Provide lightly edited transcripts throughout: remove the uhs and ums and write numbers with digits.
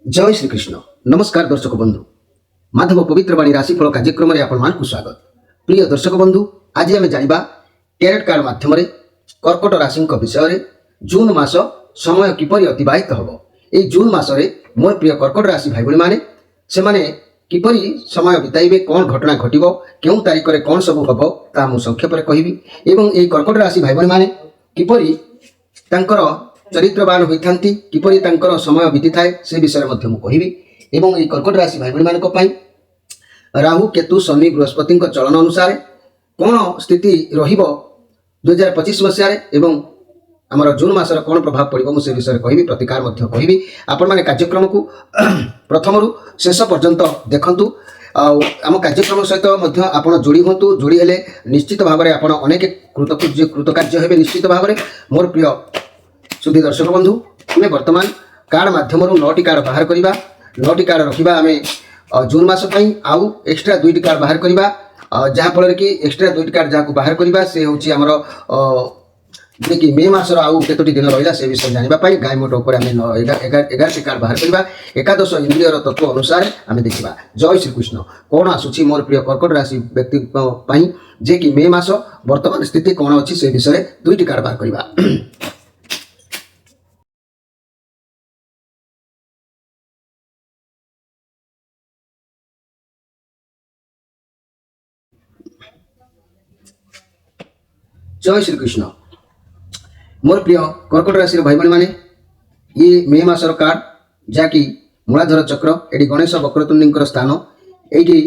जय श्रीकृष्ण नमस्कार दर्शक बंधु माधव पवित्रवाणी राशिफल कार्यक्रम में आपको स्वागत। प्रिय दर्शक बंधु आज आम जाना टैरोट कार्ड माध्यम कर्कट राशि विषय में जून मास समय किपरि अतिबाहित हम ये जून मसरे मोर प्रिय कर्कट राशि भाई भाई मैंने किपरि समय बिताइबे कौन घटना घटो क्यों तारीख में कौन सब हम ता मुझे संक्षेप में कहबी एवं ये कर्कट राशि भाई भाई मैंने किपरि तांकर चरित्रवान होता किपरि तांकर समय बीती थाए से विषय में कहबी एवं ये कर्कट राशि भाई भाई राहु केतु शनि बृहस्पति चलन अनुसार कौन स्थिति रही 2025 मसीह आमर जून मसर कौन प्रभाव पड़ो मुझे विषय कहबी प्रतिकार कहबी आपण मैंने कार्यक्रम को प्रथम शेष पर्यंत देखु आम कार्यक्रम सहित आप जोड़ी हूँ जोड़ी हेले निश्चित भाव में आप अनेक कृतकार्य हे निश्चित भाव में मोर प्रिय सुधी दर्शक बंधु आम बर्तमान कार्ड मध्यम 9टी कार्ड बाहर करवा 9टी कार्ड रखा आम जून मस आउ एक्सट्रा 2टी कार्ड बाहर करवा जहाँफल कि एक्सट्रा 2टी कार्ड जहाँ बाहर करवा से हूँ आमर कि मे मसर आउ कतोटी दिन रहा से विषय जानापी गाय मोट उपर आम 11टी कार्ड बाहर करवा एकादश इंद्रियर तत्व अनुसार आम देखा। जय श्रीकृष्ण कौन आसूची मोर प्रिय कर्कट राशि व्यक्ति जे कि मे मस वर्तमान स्थिति कौन अच्छी से विषय 2टी कार्ड बाहर करवा। जय श्रीकृष्ण मोर प्रिय कर्कट राशि भाई भाई मैंने ये मे मसर कार्ड जहाँकि मूलाधर चक्र ये गणेश वक्रतुंडी स्थान ये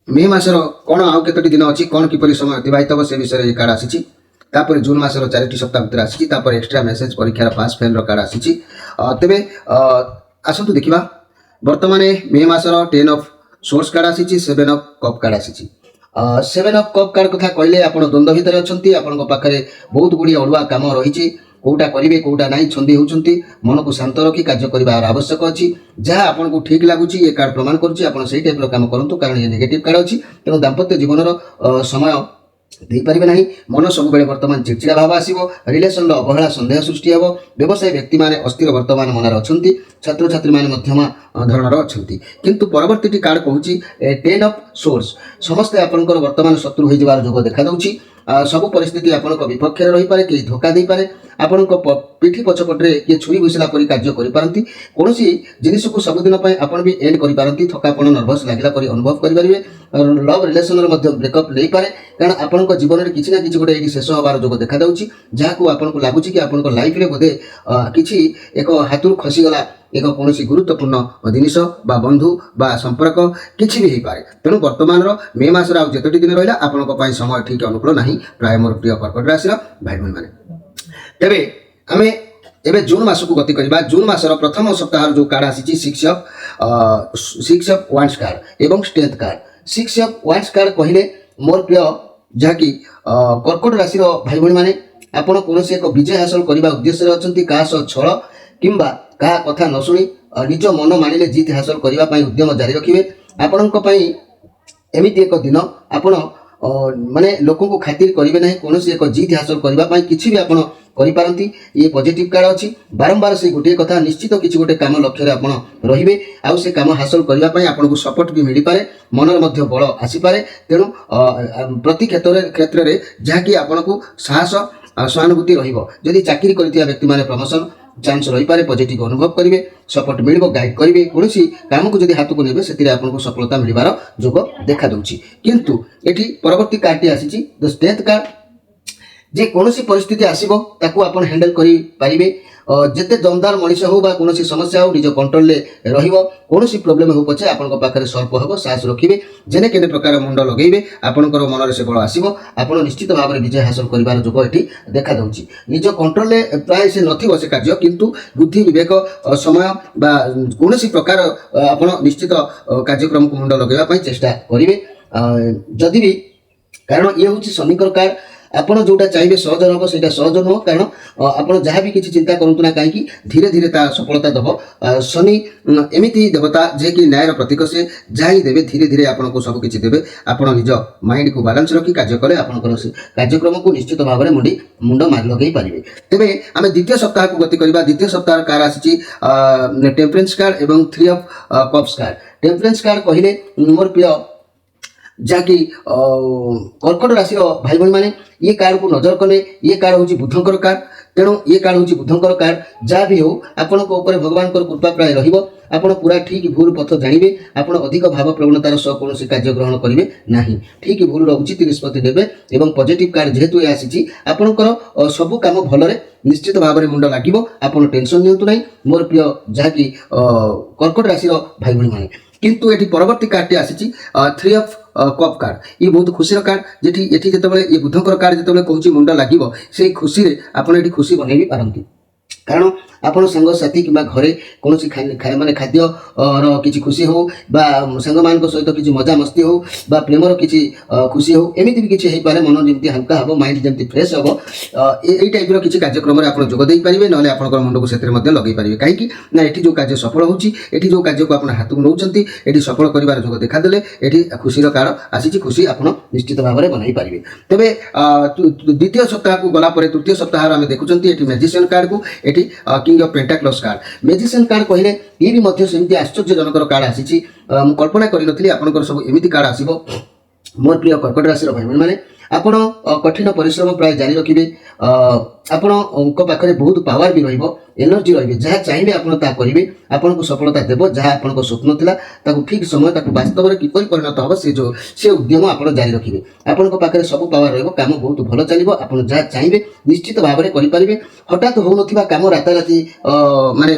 मे मसर कौन आउ कतोटी दिन अच्छी कौन किपरि समय अतिबाहित हम से विषय कार्ड आसी तापर जून मसर 4टी सप्ताह भर आसी एक्सट्रा मेसेज परीक्षार पास फेल कार्ड आसी तेरे आसतु देखा बर्तमान मे मसर 10 ऑफ सोर्स कार्ड आसी 7 ऑफ कप कार्ड आसी 7 ऑफ कप कार्ड कथा कहले आप द्वंद्व भितर अच्छा आपन पाखे बहुत गुड़ी अड़ुआ कम रही कौटा करेंगे कौटा ना छंदी होती मन को शांत रखी कार्य करार आवश्यक अच्छी जहाँ आपको ठीक लगुच ये कार्ड प्रमाण करुँच टाइप कम करूँ कारण ये नेगेटिव कार्ड अच्छी तेणु दाम्पत्य जीवन समय दे पारे ना मन सब बर्तमान चिड़चिड़ा भाव आसो रिलेसन अवहेला सन्देह सृष्टि हे व्यवसायी व्यक्ति मैंने अस्थिर बर्तमान मनर अच्छा छात्र छात्री मैंने मध्यम धरणर अच्छा किंतु परवर्ती कार्ड कहूँ 10 ऑफ सोर्स समस्ते आपंकर बर्तमान शत्रु हो जबार जोग देखा दूँ सबू परिस्थिति आपण विपक्ष रही पारे कि धोखा दे पारे आपण पिठी पछपटे किए छुरी घुसला परी कार्य करें कौन जिनिस को सबुदिन आपड़ भी एंड करें थकापण नर्भस लगला परी अनुभव करेंगे लव रिलेसन ब्रेकअप नहीं पारे कारण आपण जीवन में किसी ना कि गोटे शेष हबार जोग देखा दूँ जहाँ आपको लगुच कि आप लाइफ में बोधे किसी एक हाथ खसीगला एक कौन गुरुत्वपूर्ण जिनिस बा बंधु बा संपर्क किसी भी हो पाए तेणु बर्तमान मे मसर आउ जतोटी दिन रहा आपण समय ठीक अनुकूल ना प्राय मोर प्रिय कर्कट राशि भाई भाई मैंने तेरे आम एवं जून मस को गति करवा जून मसर प्रथम सप्ताह जो कार्ड आसी 6 ऑफ वांड्स कार्ड एवं strength card 6 of wands card कहले मोर प्रिय जहाँकि कर्कट राशि भाई भाई मैंने आपड़ कौन एक विजय हासिल करने उद्देश्य अच्छा क्या छल किंबा क्या कथा न शुणी निज मन मानिले जीत हासिल करने उद्यम जारी रखिए आपण एमती एक दिन आपण माने लोक को खातिर करेंगे ना कौन एक जीत हासिल करने किसी भी आपड़ करें ये पॉजिटिव कार्ड अच्छी बारंबार से गोटे कथा निश्चित किसी गोटे कम लक्ष्य आप रे आउ से कम हासिल करने आपको सपोर्ट भी मिल पारे मनर मध्य बल आसीपे तेणु प्रति क्षेत्र में जहाँकि आपको साहस सहानुभूति रही चाकरी करथिया व्यक्ति माने प्रमोशन चांस रही पारे पॉजिटिव अनुभव करेंगे सपोर्ट मिल गाइड करेंगे कौन काम को हाथ को नेबे से आपको सफलता मिलबार जोग देखा दूची किंतु एठी परवर्ती कार्ड आसी द स्ट्रेंथ कार्ड जे कौन परिस्थिति आसो ताकू आप हैंडल करेंगे जिते दमदार मनीष हो कौन समस्या हो निज कंट्रोल कौन प्रोब्लेम हो पछे आपन पाखे सर्प हम साहस रखिए जेने केने प्रकार मुंड लगे आपंकर मनर से बल आसो आप निश्चित भाव में विजय हासिल कर जोग ये देखा दूँ निज कंट्रोल प्राय से नथिबो से कार्य किंतु बुद्धि विवेक समय बा कौन प्रकार आप निश्चित कार्यक्रम को मुंड लगेवाई चेष्टा करेंगे जदि भी कारण ये हूँ शनिकर कार्ड ଆପଣ ଯୋଉଟା ଚାହିଁବେ ସହଜ ହେବ ସେଇଟା ସହଜ ନୁହଁ, କାରଣ ଆପଣ ଯାହା ବି କିଛି ଚିନ୍ତା କରନ୍ତୁ ନା କାହିଁକି ଧୀରେ ଧୀରେ ତା ସଫଳତା ଦେବ। ଶନି ଏମିତି ଦେବତା ଯିଏକି ନ୍ୟାୟର ପ୍ରତୀକ, ସେ ଯାହା ହିଁ ଦେବେ ଧୀରେ ଧୀରେ ଆପଣଙ୍କୁ ସବୁ କିଛି ଦେବେ। ଆପଣ ନିଜ ମାଇଣ୍ଡକୁ ବାଲାନ୍ସ ରଖି କାର୍ଯ୍ୟ କଲେ ଆପଣଙ୍କର କାର୍ଯ୍ୟକ୍ରମକୁ ନିଶ୍ଚିତ ଭାବରେ ମୁଣ୍ଡ ମାରି ଲଗାଇ ପାରିବେ। ତେବେ ଆମେ ଦ୍ୱିତୀୟ ସପ୍ତାହକୁ ଗତି କରିବା। ଦ୍ୱିତୀୟ ସପ୍ତାହ କାର୍ଡ ଆସିଛି ଟେମ୍ପରେନ୍ସ କାର୍ଡ ଏବଂ 3 ଅଫ୍ କପ୍ସ କାର୍ଡ। ଟେମ୍ପରେନ୍ସ କାର୍ଡ କହିଲେ ମୋର ପ୍ରିୟ ଯାହାକି କର୍କଟ ରାଶିର ଭାଇ ଭଉଣୀମାନେ ये कार्ड को नजर कले ये कार्ड हूँ बुधंकर कार्ड। तेणु ये कार्ड हूँ बुधंकर कार्ड। जहाँ भी हो आपण भगवान कृपा प्राय रहा पूरा ठीक भूल पथ जानवे। आप अधिक भाव प्रवणतार सह कौन कार्य ग्रहण करेंगे ना, ठीक भूल उचित निष्पत्ति नेबे। एवं पॉजिटिव कार्ड जेहेतु ये आसी आपणकर सबू काम भलरे निश्चित भाव में मुंड लगे। आप टेंशन नियंतु नहीं मोर प्रिय जहाँकि कर्कट राशि भाई भाई मैंने। किंतु ये परवर्ती कार्ड आसी 3 ऑफ कप कार्ड। ये बहुत खुशी कार्ड जेठी एठी जेतेबेले ये बुधंकर कार्ड जेतेबेले कहूची मुंड लागिवो से खुशी रे आपण एठी खुशी बनै भी पारंती। कारण आपण संग साथी किबा घरे कोनोसी माने खाद्य किछि खुशी हो बा संग मान को सहित किछि मजा मस्ती हो बा प्रेमर किछि खुशी हो एमिति भी किछि हेइ पारे। मन जेमति हल्का हबो, माइंड जेमति फ्रेश हबो, एई टाइप रो किछि कार्यक्रम रे आपण जोग देई परिबे। नले आपनकर मुंड को सेतरे मध्ये लगै परिबे। काहे कि ना एठी जो कार्य सफल होउची, एठी जो कार्य को आपण हाथ को नउचंती एठी सफल करिवार जोग देखा देले एठी खुशी रो कार्ड आसीची। खुशी आपण निश्चित भाव में बनाई पारिबे। तबे द्वितीय सप्ताह को गला परे तृतीय सप्ताह आमे देखुचंती एठी मैजिशियन कार्ड को एठी king of pentacles card. Magician card कहले ये भी मध्य सेमती आश्चर्यजनक कार्ड आसीची। मु कल्पना करि नथली आपनकर सब एमिति कार्ड आसीबो। मोर प्रिय कर्कट राशि भाई माने आपण कठिन परिश्रम प्राय जारी रखिबे। आपण पाखरे बहुत पावर भी रहिबो, एनर्जी रहिबे। जहाँ चाहिए आप करेंगे, आपन को सफलता देव। जहाँ आपन स्वप्न थिला ताकू ठीक समय ताकू वास्तव में किपरि परिणत हम से उद्यम आप जारी रखिए। आपन पाखे सब पावर रहिबो, काम बहुत भल चलिबो। आपन जहाँ चाहिए निश्चित भाव में करें। हठात हो नथिबा काम राताराति माने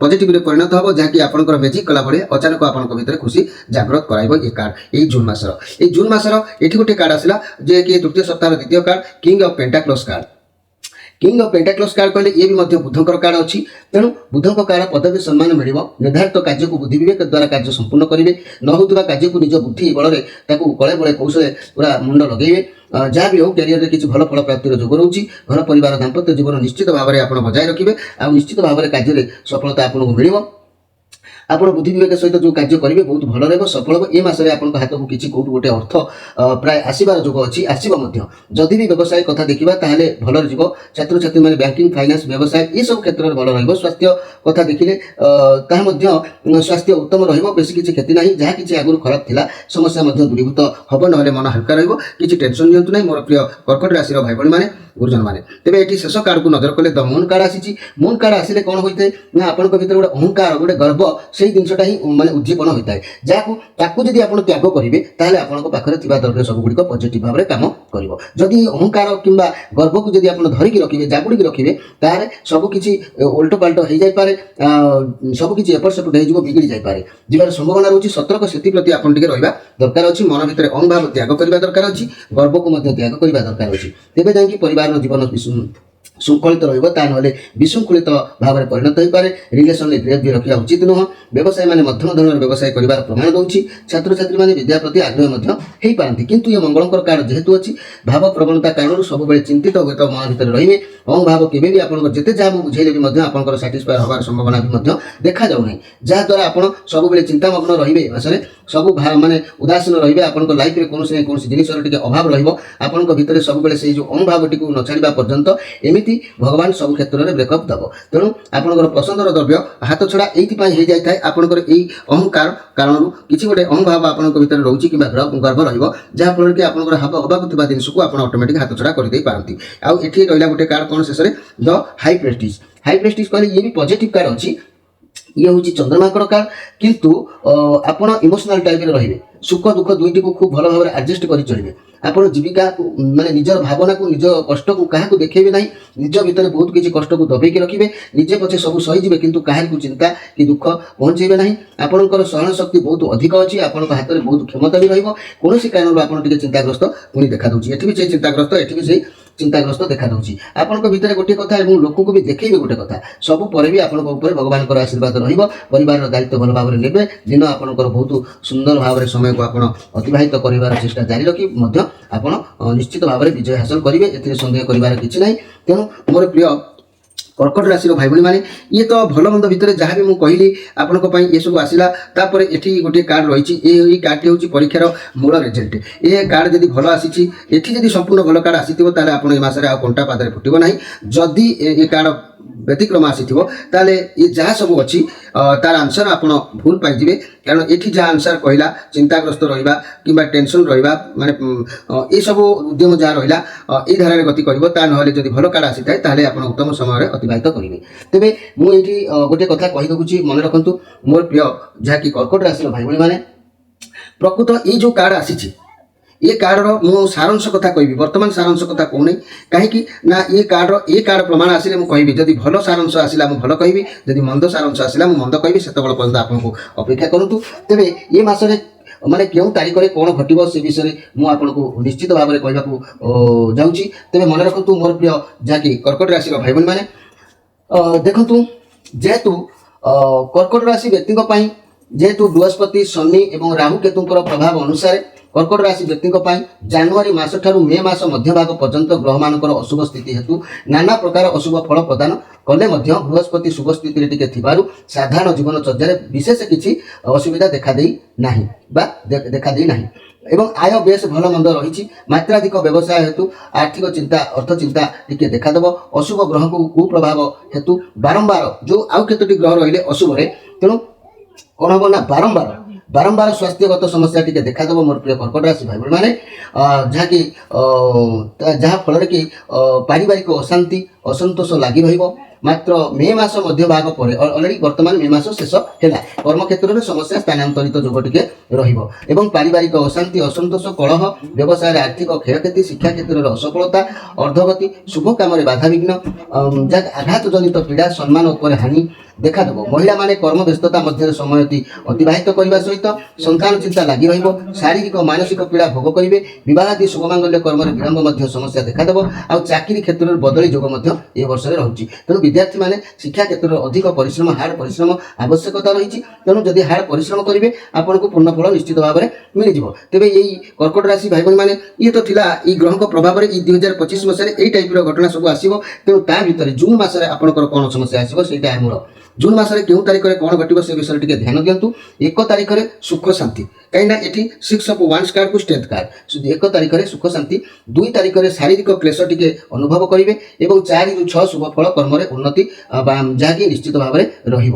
पॉजिटिव रे परिणत हम, जहाँकि आपनकर मैजिक कला बड़े अचानक आपन भीतर खुशी जागृत कराइबो। ये कार्ड ये जून मासर एठी गोटे कार्ड आसिला जे कि तृतीय सप्ताह द्वितीय card king of pentacles card. King of pentacles card कहले ये भी मध्य बुधंकर कार्ड अच्छी। तेणु बुधंक कार्ड पदवी सम्मान मिल निर्धारित कार्य को बुद्धि विवेक द्वारा कार्य संपूर्ण करेंगे। न होता कार्य को निज बुद्धि बल कले बड़े कौशल पूरा मुंड लगे। जहाँ भी हो कैरियर किसी भल फल प्राप्तिर जोग रोचे। घर परिवार दाम्पत्य जीवन निश्चित भाव में आप बजाय रखिए। आ निश्चित भाव में कार्य सफलता आपको मिल। आप बुद्धि विवेक सहित जो कार्य करेंगे बहुत भल रहा सफल हो। ये मसरे आप हाथ को किसी कौट गोटे अर्थ प्राय आसबार जोग अच्छी आसब। जदि भी व्यवसाय कथा देखा ताहले भल जीव। छात्र छात्री मैंने बैंकिंग फाइनेंस व्यवसाय ये सब क्षेत्र में भल रहा। स्वास्थ्य कथा देखिले स्वास्थ्य उत्तम रही किसी क्षति ना। जहाँ किसी आगुरी खराब थिला समस्या दूरीभूत हम ना मन हल्का रही। टेंशन नियंतु ना मोर प्रिय कर्कट राशि भाई भाई मैंने गुरुजन मैंने। तेज ये शेष कार्ड को नजर कले द मून कार्ड आसी। मून कार्ड आसिले कौन होता है ना आपन भीतर गोटे अहंकार गोटे गर्व से जिनसा ही माने उद्दीपन होता है। जहाँ जदि आप त्याग करेंगे ताहले आपन पाखे द्रव्य सबुड़ पॉजिटिव भाव में काम कर। जदि अहंकार कि गर्व को जब आप धरिकी रखिए जाबुड़ी रखिए ताहले सबकि उल्ट पाल्ट हो जाए। सबकि एपट सेपट हो बिगड़ी जाए जीवार संभावना रोचे। सतर्क से प्रति आप रहा दरकार अच्छी। मन भीतर अहंभाव त्याग करने दरकार अच्छी, गर्व को त्याग करने दरकार अच्छी। तेज जाकि परिवार जीवन शृंखलित रहा विशृंखलित भाव में परिणत हो पारे। रिलेसन में ग्रेव भी रखा उचित नुह। व्यवसाय माने मध्यम धरण व्यवसाय कर प्रमाण दूसरी। छात्र छात्री मैंने विद्या प्रति आग्रह हो पारती। किंतु ये मंगलकर कार्ड जेहेतु अच्छी भाव प्रवणता कारण सब चिंतित हुए तो मन भर रे अहं भाव के भी आप जिते जहाँ बुझे भी आप साटिस्फाए हमार संभावना भी देखा जाऊना। जहाँद्वारा आप सब चिंतामग्न रे मासरे सब माने उदासीन रे। आप लाइफ में कौन कौन जिनसर अभाव रहा भीतर सब से जो अहं भाव टी न छाड़ा पर्यंत एमती भगवान सब क्षेत्र में ब्रेकअप दब। तेणु आपंकर पसंदर द्रव्य हाथ छड़ा ये जाए था। आपंकर यही अहंकार कारण किसी गोटे अहं भाव आप भीतर रोचे कि गर्व रहा कि आप हवा जिनस को आप ऑटोमेटिक हाथ छड़ा करदे पारती। आउ ये रहा गोटे कार्ड कौन शेष में the high Prestige. High Prestige कहले ये भी पॉजिटिव कार्ड अच्छी। ये हूँ चंद्रमाकर कार्ड। किंतु आपण इमोशनल टाइप रे सुख दुख दुईटी को खूब भल भाव में एडजस्ट कर चलिए। आप जीविका माने निजर भावना को निज कष्ट को क्या देखेबे ना। निज भीतर बहुत किसी कष्ट को दबेकी रखिए। निजे पछे सब सहीजे किंतु क्या चिंता कि दुख पहुँचे ना। आपंकर सहन शक्ति बहुत अधिक अच्छी। आपण हाथ में बहुत क्षमता भी रही। कौन कारण आप चिंताग्रस्त पुणी देखा दूसरी। एटी भी से चिंताग्रस्त एटी भी से ଚିନ୍ତାଗ୍ରସ୍ତ ଦେଖାଦେଉଛି। ଆପଣଙ୍କ ଭିତରେ ଗୋଟିଏ କଥା ଏବଂ ଲୋକଙ୍କୁ ବି ଦେଖେଇବେ ଗୋଟେ କଥା, ସବୁ ପରେ ବି ଆପଣଙ୍କ ଉପରେ ଭଗବାନଙ୍କର ଆଶୀର୍ବାଦ ରହିବ। ପରିବାରର ଦାୟିତ୍ୱ ଭଲ ଭାବରେ ନେବେ। ଦିନ ଆପଣଙ୍କର ବହୁତ ସୁନ୍ଦର ଭାବରେ ସମୟକୁ ଆପଣ ଅତିବାହିତ କରିବାର ଚେଷ୍ଟା ଜାରି ରଖି ମଧ୍ୟ ଆପଣ ନିଶ୍ଚିତ ଭାବରେ ବିଜୟ ହାସଲ କରିବେ, ଏଥିରେ ସନ୍ଦେହ କରିବାର କିଛି ନାହିଁ। ତେଣୁ ମୋର ପ୍ରିୟ কর্কট রাশির ভাই ভী মানে ইয়ে তো ভাল মন্দ ভিতরে যা বি মু কহিলি আপনার এসব আসলা। তাপরে এটি গোটিয়ে কার্ড রয়েছে, এই কার্ডটি হচ্ছে পরীক্ষার মূল রেজল্ট। এ কার্ড যদি ভালো আসিছি, এটি যদি সম্পূর্ণ ভালো কার্ড আসিথিব তাহলে আপনার এই মাসে কণ্টা পাদরে ফুটিব না। যদি এ কার্ড ব্যতিক্রম আসিথিব তাহলে এ যা সবু অছি তার আনসর আপনার ভুল পাইଯିବେ। কারণ এটি যা আনসর কহিলা চিন্তাগ্রস্ত রহবা কিংবা টেনশন রহবা মানে এসবু উদ্যম যা রহিলা এই ধারার গতি করব। তা নহলে যদি ভালো কার্ড আসি থাকে তাহলে আপনার উত্তম সময় অতিবাহিত করবে। তেবে মু এইটি গোটে কথা কহি দেউছি, মনে রাখন্তু মোর প্রিয় যা কি কর্কট রাশির ভাই ভী মানে প্রকৃত এই যে কার্ড আসিছি ये कार्डर मु सारांश कथा कहि बर्तमान सारांश कथा कहूनी कहीं ना ये कार्ड प्रमाण आसिले मु कहि जदि भल सारांश आसिला मु भल कहि जदि मंद सारांश आसिला मु मंद कहि सेतबेल पर्यंत आपको अपेक्षा करंतु। तेबे ये मासरे माने केउ तारिखरे कोन घटिबो से विषय मु आपनको निश्चित भाव में कहबाकू जाउची। तेबे मन रखंतु मोर प्रिय जाकी कर्कट राशि भाई बहन माने देखंतु जेहेतु कर्कट राशि व्यक्ति पई जेहेतु बृहस्पति शनि एवं राहु केतुंकर प्रभाव अनुसार कर्कट राशि व्यक्ति जनवरी मास ठारू मे मास मध्य भाग पर्यंत ग्रह मानकर अशुभ स्थिति हेतु नाना प्रकार अशुभ फल प्रदान कले बृहस्पति शुभ स्थिति टिके थिबारु साधारण जीवन चर्या विशेष किसी असुविधा देखा देई नाही बा देखा देई नाही एवं आय बेस भल मंद रही। मात्राधिक व्यवसाय हेतु आर्थिक चिंता अर्थ चिंता टिके देखादेव। अशुभ ग्रह को कुप्रभाव हेतु बारंबार जो आउ केतोटी ग्रह रहिले अशुभ रे तेणु कौन हम ना बारंबार स्वास्थ्यगत समस्या टी देखादेव मोर प्रिय कर्कट राशि भाई मैंने जहाँकि जहाँ फल कि पारिवारिक अशांति असंतोष लगी रही। मात्र मे मास मध्य भाग पर अलरेडी वर्तमान मे मास शेष है कर्म क्षेत्र में समस्या स्थानांतरित जोग टे रही। पारिवारिक अशांति असंतोष कलह व्यवसाय आर्थिक क्षयक्षति शिक्षा क्षेत्र में असफलता अर्धगति शुभ काम बाधा विघ्न आघात जनित पीड़ा सम्मान उपर हानि देखादेव। महिला माने कर्म व्यस्तता मध्य समय अतिबाहित करने सहित संतान चिंता लगी रही। शारीरिक मानसिक पीड़ा भोग करेंगे। विवाहादि शुभमांगल्य कर्म विलंब समस्या देखादेव। आ चाकरी क्षेत्र में बदली जोग ए वर्ष में रही। तेणु विद्यार्थी माने शिक्षा क्षेत्र में अधिक परिश्रम हार्ड परिश्रम आवश्यकता रही। तेणु जदि हार्ड परिश्रम करेंगे आपको पूर्ण फल निश्चित भाव में मिल जाव। तेज यही कर्कट राशि भाई बहन मैंने ये तो थिला ग्रह प्रभाव में 2025 मसीह यही टाइप घटना सब आसो। तेणु ता भर जून मसरे आपंकर कौन समस्या आसो से आमर जून मसरे क्यों तारीख में कौन घटो से विषय टे ध्यान दिंतु। 1 तारीख में सुख शांति कहीं ये 6 ऑफ वांस कार्ड को स्ट्रेंथ कार्ड 1 तारीख में सुख शांति 2 तारीख में शारीरिक क्लेश टी अनुभव करेंगे और 4 ରୁ 6 शुभ फल कर्म उन्नति जहाँकि निश्चित भाव में रही।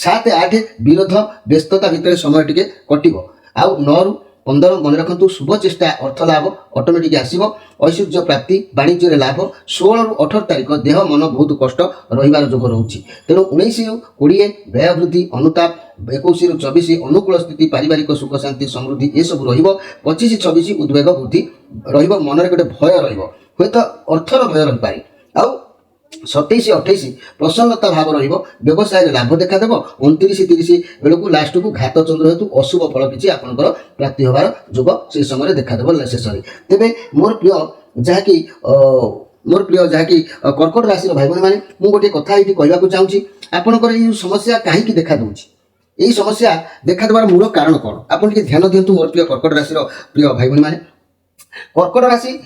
7 8 विरोध व्यस्तता भितर समय टी कटिव। 9 ରୁ 15 मन रखु शुभ चेष्टा अर्थ लाभ ऑटोमेटिक आसो। ऐश्वर्य प्राप्ति वाणिज्य लाभ। 16 ରୁ 18 तारीख देह मन बहुत कष्ट रही जोग रोचे। तेणु 19 ରୁ 20 व्यय वृद्धि अनुताप 21 ରୁ 24 अनुकूल स्थिति पारिवारिक सुख शांति समृद्धि ये सब रही। 25 26 उद्वेग वृद्धि रही। मन में गोटे भय रही तो अर्थर भय रही पारे। 27 28 प्रसन्नता भाव रही। व्यवसाय लाभ देखादेव। 29 30 बेलू लास्ट को घात चंद्र हेतु अशुभ फल किसी आपंकर प्राप्ति होवार जोग से समय देखादेव शेष। तेरे मोर प्रिय जहाँकि कर्कट राशि भाई बहन मैंने मुझे गोटे कथा ये कहवाक चाहूँगी आपंकर ये समस्या कहीं देखा दूसरी यही समस्या देखा देवार मूल कारण कौन आप ध्यान दिंतु। मोर प्रिय कर्कट राशि प्रिय भाई बहन मैंने कर्कट राशि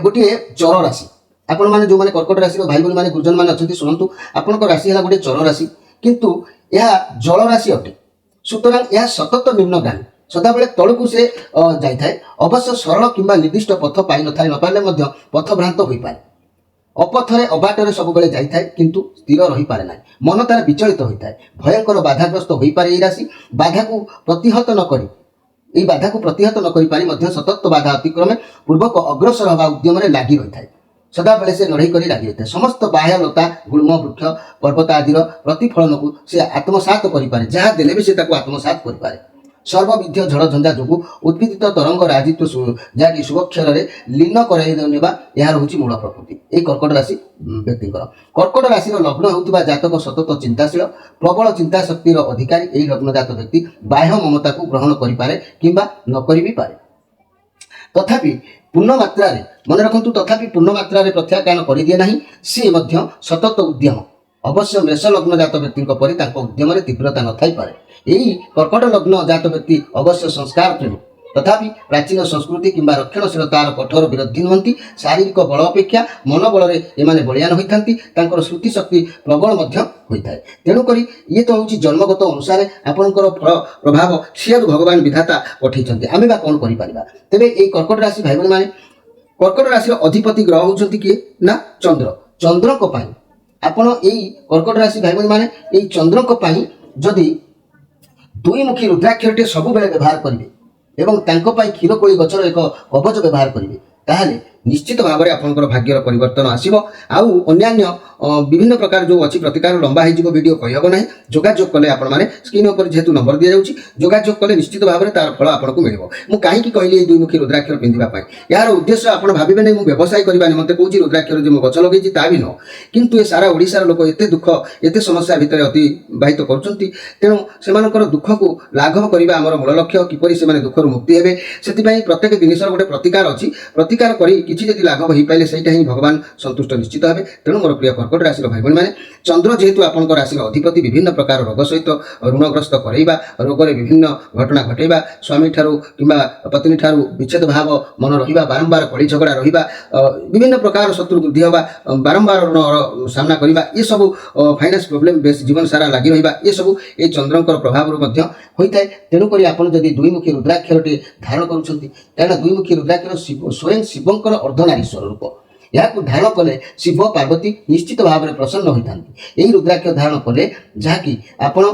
गोटे चर राशि आपण मैंने जो मैंने कर्कट राशि भाई बहन मैंने गुरुजन मैंने अच्छा शुणु आपण राशि है गोटे चर राशि किंतु यह जल राशि अटे। सुतरां यह सतत निम्नगामी सदाबले तलू से जाए। अवश्य सरल किंबा निर्दिष्ट पथ पाई न था नपारे पथभ्रांत हो पाए। अपथरे अबाटरे सब बेले जाए किंतु स्थिर रही पारे ना। मन तार विचलित होता है। भयंकर बाधाग्रस्त हो पारे। यह राशि बाधा को प्रतिहत न करी न करी पारी सतत बाधा अतिक्रमे पूर्वक अग्रसर हवा उद्यम लगी रही है। सदाबले से लड़ाई कर लगी रही है। समस्त बाह्य लता गुल्म वृक्ष पर्वत आदि प्रतिफलन को से आत्मसात करें। जहाँ देले भी से आत्मसात करें। सर्वविध झड़ झंझा जो उद्भिदित तरंग राजित्व जहाँकि शुभक्षर लीन करवा यह हूँ मूल प्रकृति ये कर्कट राशि व्यक्ति। कर्कट राशि लग्न होता जातक सतत चिंताशील प्रबल चिंता शक्तिर अधिकारी यही लग्न जात व्यक्ति बाह्य ममता को ग्रहण करें कि न करी पारे। तथापि ପୂର୍ଣ୍ଣ ମାତ୍ରାରେ ମନେ ରଖନ୍ତୁ, ତଥାପି ପୂର୍ଣ୍ଣ ମାତ୍ରାରେ ପ୍ରତ୍ୟାଖ୍ୟାନ କରିଦିଏ ନାହିଁ। ସିଏ ମଧ୍ୟ ସତତ ଉଦ୍ୟମ ଅବଶ୍ୟ ମେଷ ଲଗ୍ନ ଜାତ ବ୍ୟକ୍ତିଙ୍କ ପରି ତାଙ୍କ ଉଦ୍ୟମରେ ତୀବ୍ରତା ନଥାଇପାରେ। ଏହି କର୍କଟ ଲଗ୍ନ ଜାତ ବ୍ୟକ୍ତି ଅବଶ୍ୟ ସଂସ୍କାର ପ୍ରେମୀ, ତଥାପି ପ୍ରାଚୀନ ସଂସ୍କୃତି କିମ୍ବା ରକ୍ଷଣଶୀଳତାର କଠୋର ବିରୋଧୀ ନୁହନ୍ତି। ଶାରୀରିକ ବଳ ଅପେକ୍ଷା ମନୋବଳରେ ଏମାନେ ବଳିୟାନ ହୋଇଥାନ୍ତି। ତାଙ୍କର ସ୍ମୃତି ଶକ୍ତି ପ୍ରବଳ ମଧ୍ୟ ହୋଇଥାଏ। ତେଣୁକରି ଇଏ ତ ହେଉଛି ଜନ୍ମଗତ ଅନୁସାରେ ଆପଣଙ୍କର ପ୍ରଭାବ ସିଆରୁ ଭଗବାନ ବିଧାତା ପଠାଇଛନ୍ତି। ଆମେ ବା କ'ଣ କରିପାରିବା? ତେବେ ଏଇ କର୍କଟ ରାଶି ଭାଇ ଭଉଣୀମାନେ, କର୍କଟ ରାଶିର ଅଧିପତି ଗ୍ରହ ହେଉଛନ୍ତି କିଏ ନା ଚନ୍ଦ୍ର। ଚନ୍ଦ୍ରଙ୍କ ପାଇଁ ଆପଣ ଏଇ କର୍କଟ ରାଶି ଭାଇ ଭଉଣୀମାନେ, ଏଇ ଚନ୍ଦ୍ରଙ୍କ ପାଇଁ ଯଦି ଦୁଇମୁଖୀ ରୁଦ୍ରାକ୍ଷରଟିଏ ସବୁବେଳେ ବ୍ୟବହାର କରିବେ ଏବଂ ତାଙ୍କ ପାଇଁ କ୍ଷୀରକୋଳି ଗଛର ଏକ କବଚ ବ୍ୟବହାର କରିବେ, ତାହେଲେ ନିଶ୍ଚିତ ଭାବରେ ଆପଣଙ୍କର ଭାଗ୍ୟର ପରିବର୍ତ୍ତନ ଆସିବ। ଆଉ ଅନ୍ୟାନ୍ୟ ବିଭିନ୍ନ ପ୍ରକାର ଯେଉଁ ଅଛି ପ୍ରତିକାର ଲମ୍ବା ହେଇଯିବ, ଭିଡ଼ିଓ କହିହେବ ନାହିଁ। ଯୋଗାଯୋଗ କଲେ ଆପଣମାନେ ସ୍କ୍ରିନ୍ ଉପରେ ଯେହେତୁ ନମ୍ବର ଦିଆଯାଉଛି, ଯୋଗାଯୋଗ କଲେ ନିଶ୍ଚିତ ଭାବରେ ତାର ଫଳ ଆପଣଙ୍କୁ ମିଳିବ। ମୁଁ କାହିଁକି କହିଲି ଏଇ ଦୁଇମୁଖୀ ରୁଦ୍ରାକ୍ଷର ପିନ୍ଧିବା ପାଇଁ? ଏହାର ଉଦ୍ଦେଶ୍ୟ ଆପଣ ଭାବିବେ ନାହିଁ ମୁଁ ବ୍ୟବସାୟ କରିବା ନିମନ୍ତେ କହୁଛି ରୁଦ୍ରାକ୍ଷର ଯେ ମୁଁ ଗଛ ଲଗେଇଛି, ତା ବି ନୁହଁ। କିନ୍ତୁ ଏ ସାରା ଓଡ଼ିଶାର ଲୋକ ଏତେ ଦୁଃଖ ଏତେ ସମସ୍ୟା ଭିତରେ ଅତିବାହିତ କରୁଛନ୍ତି, ତେଣୁ ସେମାନଙ୍କର ଦୁଃଖକୁ ଲାଘବ କରିବା ଆମର ମୂଳ ଲକ୍ଷ୍ୟ। କିପରି ସେମାନେ ଦୁଃଖରୁ ମୁକ୍ତି ହେବେ, ସେଥିପାଇଁ ପ୍ରତ୍ୟେକ ଜିନିଷର ଗୋଟେ ପ୍ରତିକାର ଅଛି। ପ୍ରତିକାର କରି କିଛି ଯଦି ଲାଘବ ହେଇପାରିଲେ ସେଇଟା ହିଁ ଭଗବାନ ସନ୍ତୁଷ୍ଟ ନିଶ୍ଚିତ ହେବେ। ତେଣୁ ମୋର ପ୍ରିୟ କର୍କଟ ରାଶିର ଭାଇ ଭଉଣୀମାନେ, ଚନ୍ଦ୍ର ଯେହେତୁ ଆପଣଙ୍କ ରାଶିର ଅଧିପତି, ବିଭିନ୍ନ ପ୍ରକାର ରୋଗ ସହିତ ଋଣଗ୍ରସ୍ତ କରାଇବା, ରୋଗରେ ବିଭିନ୍ନ ଘଟଣା ଘଟାଇବା, ସ୍ୱାମୀଠାରୁ କିମ୍ବା ପତ୍ନୀଠାରୁ ବିଚ୍ଛେଦ ଭାବ ମନ ରହିବା, ବାରମ୍ବାର କଳି ଝଗଡ଼ା ରହିବା, ବିଭିନ୍ନ ପ୍ରକାର ଶତ୍ରୁ ବୃଦ୍ଧି ହେବା, ବାରମ୍ବାର ଋଣ ସାମ୍ନା କରିବା, ଏସବୁ ଫାଇନାନ୍ସ ପ୍ରୋବ୍ଲେମ୍ ବେଶ ଜୀବନ ସାରା ଲାଗି ରହିବା, ଏସବୁ ଏଇ ଚନ୍ଦ୍ରଙ୍କର ପ୍ରଭାବରୁ ମଧ୍ୟ ହୋଇଥାଏ। ତେଣୁକରି ଆପଣ ଯଦି ଦୁଇମୁଖୀ ରୁଦ୍ରାକ୍ଷରଟି ଧାରଣ କରୁଛନ୍ତି, କାରଣ ଦୁଇମୁଖୀ ରୁଦ୍ରାକ୍ଷର ସ୍ୱୟଂ ଶିବଙ୍କର ଅର୍ଦ୍ଧନାରୀଶ୍ୱର ରୂପ। ଏହାକୁ ଧାରଣ କଲେ ଶିବ ପାର୍ବତୀ ନିଶ୍ଚିତ ଭାବରେ ପ୍ରସନ୍ନ ହୋଇଥାନ୍ତି। ଏହି ରୁଦ୍ରାକ୍ଷ ଧାରଣ କଲେ ଯାହାକି ଆପଣ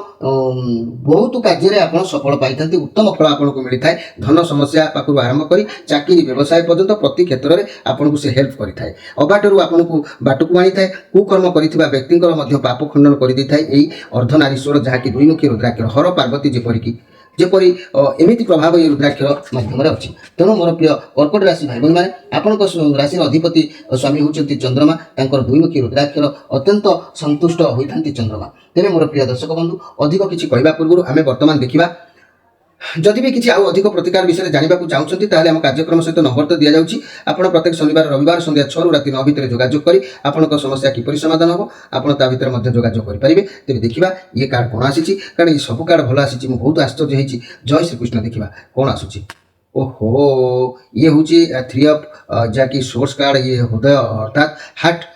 ବହୁତ କାର୍ଯ୍ୟରେ ଆପଣ ସଫଳ ପାଇଥାନ୍ତି, ଉତ୍ତମ ଫଳ ଆପଣଙ୍କୁ ମିଳିଥାଏ। ଧନ ସମସ୍ୟା ପାଖରୁ ଆରମ୍ଭ କରି ଚାକିରି ବ୍ୟବସାୟ ପର୍ଯ୍ୟନ୍ତ ପ୍ରତି କ୍ଷେତ୍ରରେ ଆପଣଙ୍କୁ ସେ ହେଲ୍ପ କରିଥାଏ। ଅବାଟରୁ ଆପଣଙ୍କୁ ବାଟକୁ ଆଣିଥାଏ। କୁକର୍ମ କରିଥିବା ବ୍ୟକ୍ତିଙ୍କର ମଧ୍ୟ ପାପ ଖଣ୍ଡନ କରିଦେଇଥାଏ ଏହି ଅର୍ଦ୍ଧନାରୀଶ୍ୱର, ଯାହାକି ଦୁଇମୁଖୀ ରୁଦ୍ରାକ୍ଷର। ହର ପାର୍ବତୀ ଯେପରି ଏମିତି ପ୍ରଭାବ ଏହି ରୁଦ୍ରାକ୍ଷର ମାଧ୍ୟମରେ ଅଛି। ତେଣୁ ମୋର ପ୍ରିୟ କର୍କଟ ରାଶି ଭାଇ ଭଉଣୀମାନେ, ଆପଣଙ୍କ ରାଶିର ଅଧିପତି ସ୍ୱାମୀ ହେଉଛନ୍ତି ଚନ୍ଦ୍ରମା। ତାଙ୍କର ଦୁଇମୁଖୀ ରୁଦ୍ରାକ୍ଷର ଅତ୍ୟନ୍ତ ସନ୍ତୁଷ୍ଟ ହୋଇଥାନ୍ତି ଚନ୍ଦ୍ରମା। ତେବେ ମୋର ପ୍ରିୟ ଦର୍ଶକ ବନ୍ଧୁ, ଅଧିକ କିଛି କହିବା ପୂର୍ବରୁ ଆମେ ବର୍ତ୍ତମାନ ଦେଖିବା, ଯଦି ବି କିଛି ଆଉ ଅଧିକ ପ୍ରତିକାର ବିଷୟରେ ଜାଣିବାକୁ ଚାହୁଁଛନ୍ତି ତାହେଲେ ଆମ କାର୍ଯ୍ୟକ୍ରମ ସହିତ ନମ୍ବର ତ ଦିଆଯାଉଛି। ଆପଣ ପ୍ରତ୍ୟେକ ଶନିବାର ରବିବାର ସନ୍ଧ୍ୟା 6ରୁ ରାତି 9 ଭିତରେ ଯୋଗାଯୋଗ କରି ଆପଣଙ୍କ ସମସ୍ୟା କିପରି ସମାଧାନ ହେବ ଆପଣ ତା ଭିତରେ ମଧ୍ୟ ଯୋଗାଯୋଗ କରିପାରିବେ। ତେବେ ଦେଖିବା ଇଏ କାର୍ଡ଼ କ'ଣ ଆସିଛି, କାରଣ ଏ ସବୁ କାର୍ଡ଼ ଭଲ ଆସିଛି। ମୁଁ ବହୁତ ଆଶ୍ଚର୍ଯ୍ୟ ହେଇଛି। ଜୟ ଶ୍ରୀକୃଷ୍ଣ। ଦେଖିବା କ'ଣ ଆସୁଛି। ଓହୋ, ଇଏ ହେଉଛି 3 ଅଫ୍, ଯାହାକି ସୋର୍ସ କାର୍ଡ଼। ଇଏ ହୃଦୟ ଅର୍ଥାତ୍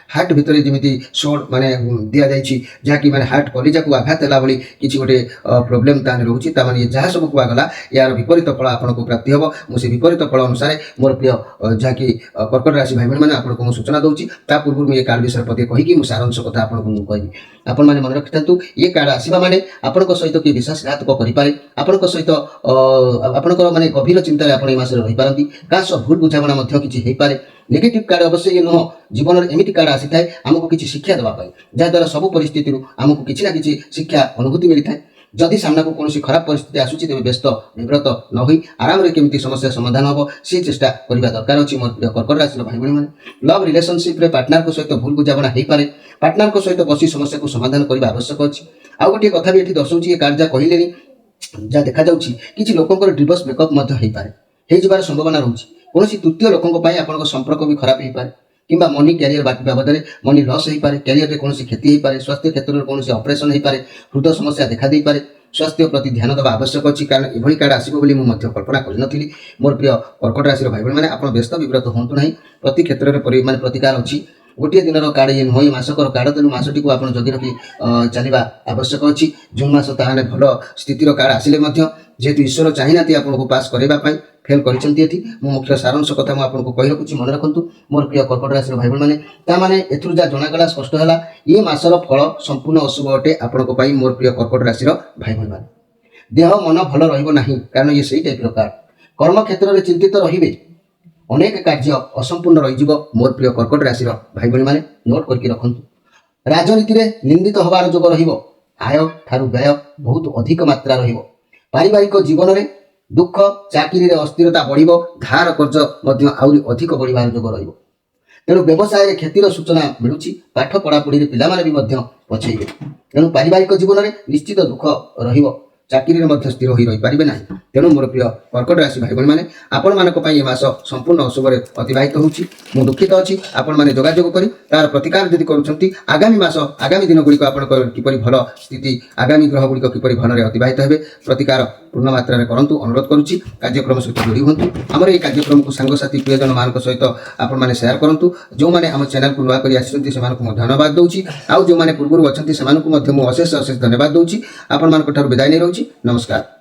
ହାର୍ଟ ଭିତରେ ଯେମିତି ସୋର୍ଡ ମାନେ ଦିଆଯାଇଛି, ଯାହାକି ମାନେ ହାର୍ଟ କଲିଜାକୁ ଆଘାତ ହେଲା ଭଳି କିଛି ଗୋଟେ ପ୍ରୋବ୍ଲେମ୍ ତାହେଲେ ରହୁଛି। ତାମାନେ ଇଏ ଯାହା ସବୁ କୁହାଗଲା ଏହାର ବିପରୀତ ଫଳ ଆପଣଙ୍କୁ ପ୍ରାପ୍ତି ହେବ। ମୁଁ ସେ ବିପରୀତ ଫଳ ଅନୁସାରେ ମୋର ପ୍ରିୟ ଯାହାକି କର୍କଟ ରାଶି ଭାଇ ଭଉଣୀମାନେ ଆପଣଙ୍କୁ ମୁଁ ସୂଚନା ଦେଉଛି। ତା ପୂର୍ବରୁ ମୁଁ ଏ କାର୍ଡ଼ ବିଷୟରେ ପଦେ କହିକି ମୁଁ ସାରାଂଶ କଥା ଆପଣଙ୍କୁ ମୁଁ କହିବି। ଆପଣମାନେ ମନେ ରଖିଥାନ୍ତୁ, ଏ କାର୍ଡ଼ ଆସିବା ମାନେ ଆପଣଙ୍କ ସହିତ କିଏ ବିଶ୍ୱାସଘାତକ କରିପାରେ, ଆପଣଙ୍କ ସହିତ ଆପଣଙ୍କର ମାନେ ଗଭୀର ଚିନ୍ତାରେ ଆପଣ ଏ ମାସରେ ରହିପାରନ୍ତି। କାହା ସହ ଭୁଲ ବୁଝାମଣା ମଧ୍ୟ କିଛି ହେଇପାରେ। ନେଗେଟିଭ୍ କାର୍ଡ଼ ଅବଶ୍ୟ ଇଏ ନୁହଁ। ଜୀବନରେ ଏମିତି କାର୍ଡ଼ ଆସିଥାଏ ଆମକୁ କିଛି ଶିକ୍ଷା ଦେବା ପାଇଁ, ଯାହାଦ୍ୱାରା ସବୁ ପରିସ୍ଥିତିରୁ ଆମକୁ କିଛି ନା କିଛି ଶିକ୍ଷା ଅନୁଭୂତି ମିଳିଥାଏ। ଯଦି ସାମ୍ନାକୁ କୌଣସି ଖରାପ ପରିସ୍ଥିତି ଆସୁଛି, ତେବେ ବ୍ୟସ୍ତ ବିବ୍ରତ ନ ହୋଇ ଆରାମରେ କେମିତି ସମସ୍ୟା ସମାଧାନ ହେବ ସେ ଚେଷ୍ଟା କରିବା ଦରକାର ଅଛି। ମୋର ପ୍ରିୟ କର୍କଟ ରାଶିର ଭାଇ ଭଉଣୀମାନେ, ଲଭ୍ ରିଲେସନସିପ୍ରେ ପାର୍ଟନରଙ୍କ ସହିତ ଭୁଲ ବୁଝାମଣା ହେଇପାରେ। ପାର୍ଟନରଙ୍କ ସହିତ ବସି ସମସ୍ୟାକୁ ସମାଧାନ କରିବା ଆବଶ୍ୟକ ଅଛି। ଆଉ ଗୋଟିଏ କଥା ବି ଏଠି ଦର୍ଶାଉଛି, ଏ କାର୍ଡ଼ ଯାହା କହିଲେନି, ଯାହା ଦେଖାଯାଉଛି କିଛି ଲୋକଙ୍କର ଡିଭୋର୍ସ ବ୍ରେକଅପ୍ ମଧ୍ୟ ହେଇଯିବାର ସମ୍ଭାବନା ରହୁଛି। କୌଣସି ତୃତୀୟ ଲୋକଙ୍କ ପାଇଁ ଆପଣଙ୍କ ସମ୍ପର୍କ ବି ଖରାପ ହେଇପାରେ, କିମ୍ବା ମନି କ୍ୟାରିୟର ବାବଦରେ ମନି ଲସ୍ ହେଇପାରେ, କ୍ୟାରିୟରରେ କୌଣସି କ୍ଷତି ହେଇପାରେ, ସ୍ୱାସ୍ଥ୍ୟ କ୍ଷେତ୍ରରେ କୌଣସି ଅପରେସନ୍ ହେଇପାରେ, ହୃଦ ସମସ୍ୟା ଦେଖାଦେଇପାରେ। ସ୍ୱାସ୍ଥ୍ୟ ପ୍ରତି ଧ୍ୟାନ ଦେବା ଆବଶ୍ୟକ ଅଛି, କାରଣ ଏଭଳି କାର୍ଡ଼ ଆସିବ ବୋଲି ମୁଁ ମଧ୍ୟ କଳ୍ପନା କରିନଥିଲି। ମୋର ପ୍ରିୟ କର୍କଟ ରାଶିର ଭାଇ ଭଉଣୀମାନେ, ଆପଣ ବ୍ୟସ୍ତ ବିବ୍ରତ ହୁଅନ୍ତୁ ନାହିଁ। ପ୍ରତି କ୍ଷେତ୍ରରେ ପ୍ରତିକାର ଅଛି। ଗୋଟିଏ ଦିନର କାର୍ଡ଼ ଇଏ ନୁହେଁ, ମାସକର କାର୍ଡ଼। ତେଣୁ ମାସଟିକୁ ଆପଣ ଜଗି ରଖି ଚାଲିବା ଆବଶ୍ୟକ ଅଛି। ଜୁନ୍ ମାସ ତାହେଲେ ଭଲ ସ୍ଥିତିର କାର୍ଡ଼ ଆସିଲେ ମଧ୍ୟ, ଯେହେତୁ ଈଶ୍ୱର ଚାହିଁନାହାନ୍ତି ଆପଣଙ୍କୁ ପାସ୍ କରାଇବା ପାଇଁ, ଫେଲ୍ କରିଛନ୍ତି ଏଠି। ମୁଁ ମୁଖ୍ୟ ସାରାଂଶ କଥା ମୁଁ ଆପଣଙ୍କୁ କହି ରଖୁଛି, ମନେ ରଖନ୍ତୁ ମୋର ପ୍ରିୟ କର୍କଟ ରାଶିର ଭାଇ ଭଉଣୀମାନେ। ତାମାନେ ଏଥିରୁ ଯାହା ଜଣାଗଲା, ସ୍ପଷ୍ଟ ହେଲା, ଏ ମାସର ଫଳ ସମ୍ପୂର୍ଣ୍ଣ ଅଶୁଭ ଅଟେ ଆପଣଙ୍କ ପାଇଁ। ମୋର ପ୍ରିୟ କର୍କଟ ରାଶିର ଭାଇ ଭଉଣୀମାନେ, ଦେହ ମନ ଭଲ ରହିବ ନାହିଁ, କାରଣ ଇଏ ସେଇ ଟାଇପ୍ର କାର୍ଡ଼। କର୍ମକ୍ଷେତ୍ରରେ ଚିନ୍ତିତ ରହିବେ, ଅନେକ କାର୍ଯ୍ୟ ଅସମ୍ପୂର୍ଣ୍ଣ ରହିଯିବ। ମୋର ପ୍ରିୟ କର୍କଟ ରାଶିର ଭାଇ ଭଉଣୀମାନେ, ନୋଟ୍ କରିକି ରଖନ୍ତୁ। ରାଜନୀତିରେ ନିନ୍ଦିତ ହେବାର ଯୋଗ ରହିବ। ଆୟ ଠାରୁ ବ୍ୟୟ ବହୁତ ଅଧିକ ମାତ୍ରା ରହିବ। ପାରିବାରିକ ଜୀବନରେ ଦୁଃଖ, ଚାକିରିରେ ଅସ୍ଥିରତା ବଢ଼ିବ। ଧାର କର୍ଜ ମଧ୍ୟ ଆହୁରି ଅଧିକ ବଢ଼ିବାର ଯୋଗ ରହିବ। ତେଣୁ ବ୍ୟବସାୟରେ କ୍ଷତିର ସୂଚନା ମିଳୁଛି। ପାଠ ପଢ଼ାପଢ଼ିରେ ପିଲାମାନେ ବି ମଧ୍ୟ ପଛେଇବେ। ତେଣୁ ପାରିବାରିକ ଜୀବନରେ ନିଶ୍ଚିତ ଦୁଃଖ ରହିବ। ଚାକିରିରେ ମଧ୍ୟ ସ୍ଥିର ହୋଇ ରହିପାରିବେ ନାହିଁ। ତେଣୁ ମୋର ପ୍ରିୟ କର୍କଟ ରାଶି ଭାଇ ଭଉଣୀମାନେ, ଆପଣମାନଙ୍କ ପାଇଁ ଏ ମାସ ସମ୍ପୂର୍ଣ୍ଣ ଅଶୁଭରେ ଅତିବାହିତ ହେଉଛି। ମୁଁ ଦୁଃଖିତ ଅଛି। ଆପଣମାନେ ଯୋଗାଯୋଗ କରି ତାର ପ୍ରତିକାର ଯଦି କରୁଛନ୍ତି, ଆଗାମୀ ମାସ ଆଗାମୀ ଦିନଗୁଡ଼ିକ ଆପଣଙ୍କର କିପରି ଭଲ ସ୍ଥିତି, ଆଗାମୀ ଗ୍ରହଗୁଡ଼ିକ କିପରି ଭଲରେ ଅତିବାହିତ ହେବେ, ପ୍ରତିକାର ପୂର୍ଣ୍ଣ ମାତ୍ରାରେ କରନ୍ତୁ। ଅନୁରୋଧ କରୁଛି, କାର୍ଯ୍ୟକ୍ରମ ସହିତ ଯୋଡ଼ି ହୁଅନ୍ତୁ। ଆମର ଏହି କାର୍ଯ୍ୟକ୍ରମକୁ ସାଙ୍ଗସାଥି ପ୍ରିୟଜନମାନଙ୍କ ସହିତ ଆପଣମାନେ ସେୟାର କରନ୍ତୁ। ଯେଉଁମାନେ ଆମ ଚ୍ୟାନେଲକୁ ନୂଆ କରି ଆସିଛନ୍ତି ସେମାନଙ୍କୁ ମୁଁ ଧନ୍ୟବାଦ ଦେଉଛି। ଆଉ ଯେଉଁମାନେ ପୂର୍ବରୁ ଅଛନ୍ତି ସେମାନଙ୍କୁ ମଧ୍ୟ ମୁଁ ଅଶେଷ ଅଶେଷ ଧନ୍ୟବାଦ ଦେଉଛି। ଆପଣମାନଙ୍କ ଠାରୁ ବିଦାୟ ନେଇ ରହୁଛି। ନମସ୍କାର।